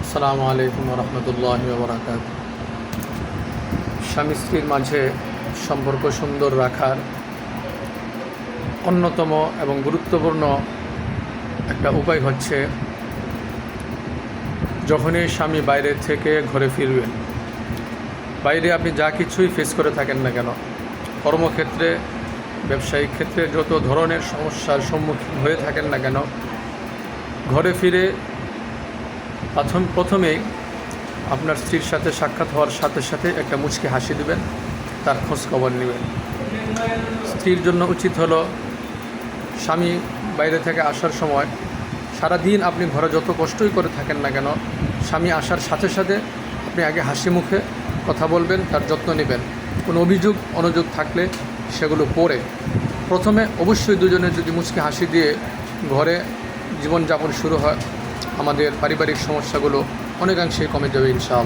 আসসালামু আলাইকুম রহমতুল্লাহি ওয়া বারাকাতুহু। স্বামী স্ত্রীর মাঝে সম্পর্ক সুন্দর রাখার অন্যতম এবং গুরুত্বপূর্ণ একটা উপায় হচ্ছে, যখনই স্বামী বাইরে থেকে ঘরে ফিরবেন, বাইরে আপনি যা কিছুই ফেস করে থাকেন না কেন, কর্মক্ষেত্রে, ব্যবসায়িক ক্ষেত্রে যত ধরনের সমস্যার সম্মুখীন হয়ে থাকেন না কেন, ঘরে ফিরে প্রথমেই আপনার স্ত্রীর সাথে সাক্ষাৎ হওয়ার সাথে সাথে একটা মুচকি হাসি দিবেন, তার খোঁজ খবর নেবেন। স্ত্রীর জন্য উচিত হলো, স্বামী বাইরে থেকে আসার সময় সারাদিন আপনি ঘরে যত কষ্টই করে থাকেন না কেন, স্বামী আসার সাথে সাথে আপনি আগে হাসি মুখে কথা বলবেন, তার যত্ন নেবেন। কোনো অভিযোগ অনুযোগ থাকলে সেগুলো পরে প্রথমে অবশ্যই দুজনে যদি মুচকি হাসি দিয়ে ঘরে জীবনযাপন শুরু হয়, আমাদের পারিবারিক সমস্যাগুলো অনেকাংশেই কমে যাবে ইনশাআল্লাহ।